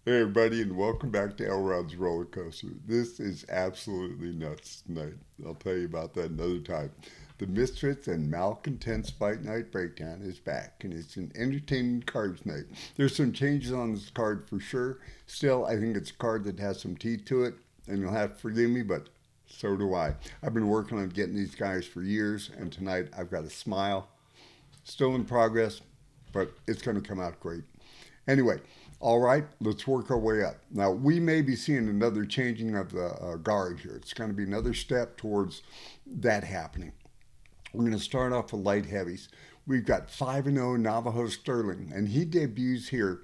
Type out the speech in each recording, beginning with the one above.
Hey everybody, and welcome back to Elrod's roller coaster. This is absolutely nuts tonight. I'll tell you about that another time. The Misfits and Malcontents Fight Night Breakdown is back, and it's an entertaining card tonight. There's some changes on this card for sure. Still, I think it's a card that has some teeth to it, and you'll have to forgive me, but so do I. I've been working on getting these guys for years, and tonight I've got a smile. Still in progress, but it's going to come out great. Anyway, all right, let's work our way up. Now, we may be seeing another changing of the guard here. It's going to be another step towards that happening. We're going to start off with light heavies. We've got 5-0 Navajo Sterling, and he debuts here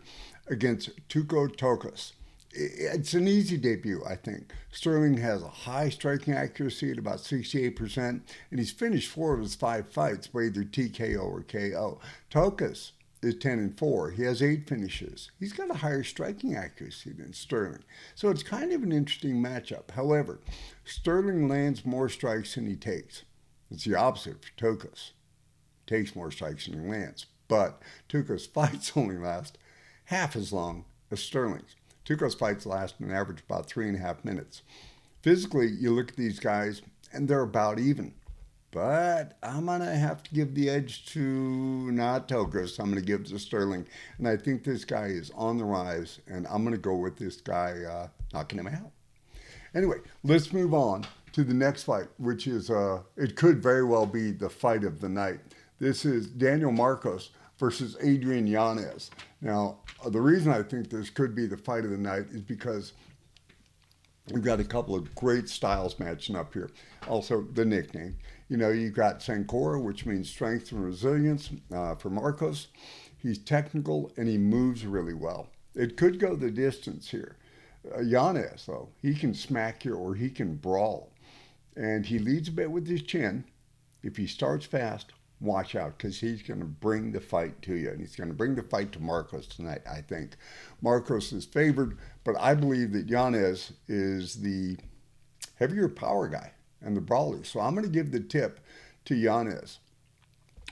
against Tuco Tokos. It's an easy debut, I think. Sterling has a high striking accuracy at about 68%, and he's finished 4 of his 5 fights by either TKO or KO. Tokas is 10-4. He has 8 finishes. He's got a higher striking accuracy than Sterling. So it's kind of an interesting matchup. However, Sterling lands more strikes than he takes. It's the opposite for Tokas. He takes more strikes than he lands. But Tuco's fights only last half as long as Sterling's. Tuco's fights last an average about 3.5 minutes. Physically, you look at these guys and they're about even. But I'm going to have to give the edge to not Tokos. I'm going to give it to Sterling. And I think this guy is on the rise, and I'm going to go with this guy knocking him out. Anyway, let's move on to the next fight, which is, it could very well be the fight of the night. This is Daniel Marcos versus Adrian Yanez. Now, the reason I think this could be the fight of the night is because we've got a couple of great styles matching up here. Also, the nickname. You know, you've got Sankora, which means strength and resilience for Marcos. He's technical and he moves really well. It could go the distance here. Yanez, though, he can smack you or he can brawl. And he leads a bit with his chin. If he starts fast, watch out because he's going to bring the fight to you. And he's going to bring the fight to Marcos tonight, I think. Marcos is favored, but I believe that Yanez is the heavier power guy and the brawler. So I'm going to give the tip to Yanez.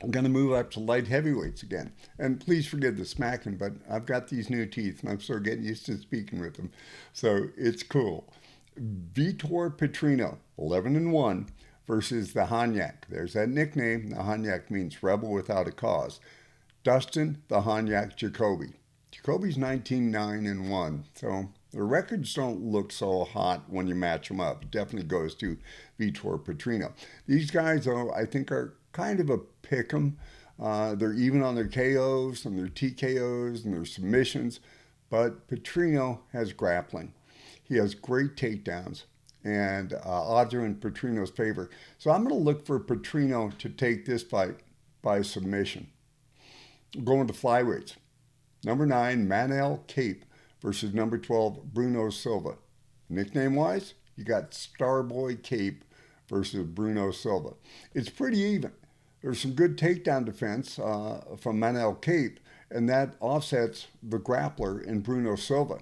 I'm going to move up to light heavyweights again. And please forgive the smacking, but I've got these new teeth and I'm still getting used to speaking with them. So it's cool. Vitor Petrino, 11-1, versus the Hanyak. There's that nickname. The Hanyak means rebel without a cause. Dustin the Hanyak Jacoby. Jacoby's 19-9-1. So the records don't look so hot when you match them up. It definitely goes to Vitor Petrino. These guys, though, I think are kind of a pick 'em. They're even on their KOs and their TKOs and their submissions. But Petrino has grappling. He has great takedowns, and odds are in Petrino's favor. So I'm going to look for Petrino to take this fight by submission. Going to flyweights. Number 9, Manel Cape versus number 12, Bruno Silva. Nickname wise, you got Starboy Cape versus Bruno Silva. It's pretty even. There's some good takedown defense from Manel Cape, and that offsets the grappler in Bruno Silva.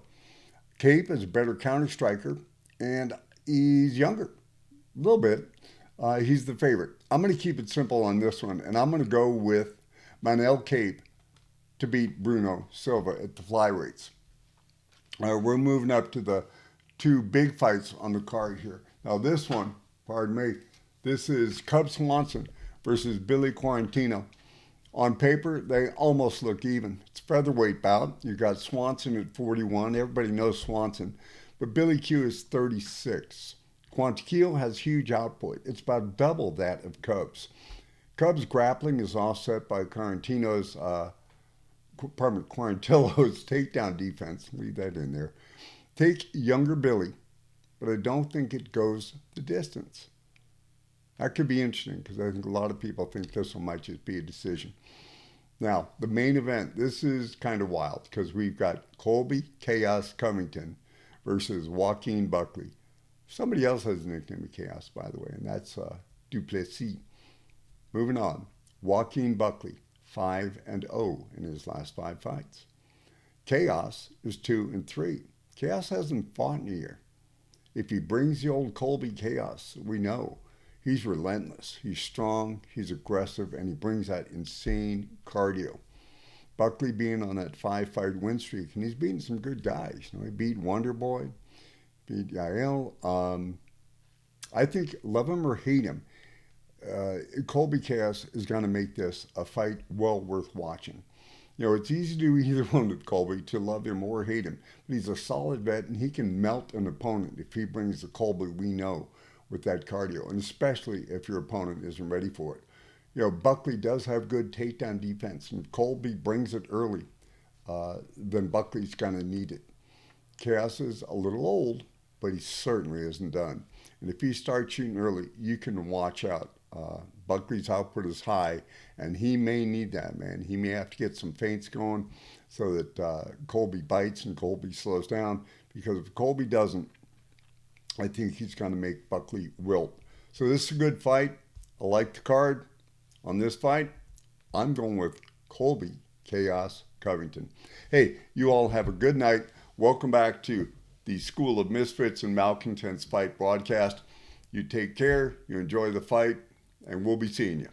Cape is a better counter striker, and he's younger, a little bit. He's the favorite. I'm going to keep it simple on this one, and I'm going to go with Manel Cape to beat Bruno Silva at the flyweights. We're moving up to the 2 big fights on the card here. Now this one, pardon me, this is Cub Swanson versus Billy Quarantino. On paper, they almost look even. It's a featherweight bout. You got Swanson at 41. Everybody knows Swanson. But Billy Q is 36. Quarantino has huge output. It's about double that of Cubs. Cubs' grappling is offset by Quarantillo's takedown defense. Leave that in there. Take younger Billy, but I don't think it goes the distance. That could be interesting because I think a lot of people think this one might just be a decision. Now, the main event, this is kind of wild because we've got Colby Chaos Covington versus Joaquin Buckley. Somebody else has a nickname of Chaos, by the way, and that's Duplessis. Moving on, Joaquin Buckley, 5-0 in his last 5 fights. Chaos is 2-3. Chaos hasn't fought in a year. If he brings the old Colby Chaos, we know he's relentless. He's strong, he's aggressive, and he brings that insane cardio. Buckley being on that 5-fight win streak, and he's beating some good guys. He beat Wonder Boy, beat Yael. I think, love him or hate him, Colby Cass is going to make this a fight well worth watching. It's easy to do either one with Colby, to love him or hate him. But he's a solid vet, and he can melt an opponent if he brings the Colby we know with that cardio, and especially if your opponent isn't ready for it. Buckley does have good takedown defense, and if Colby brings it early, then Buckley's going to need it. Cass is a little old, but he certainly isn't done. And if he starts shooting early, you can watch out. Buckley's output is high, and he may need that, man. He may have to get some feints going so that Colby bites and Colby slows down, because if Colby doesn't, I think he's going to make Buckley wilt. So this is a good fight. I like the card. On this fight, I'm going with Colby Chaos Covington. Hey, you all have a good night. Welcome back to the School of Misfits and Malcontents Fight broadcast. You take care, you enjoy the fight, and we'll be seeing you.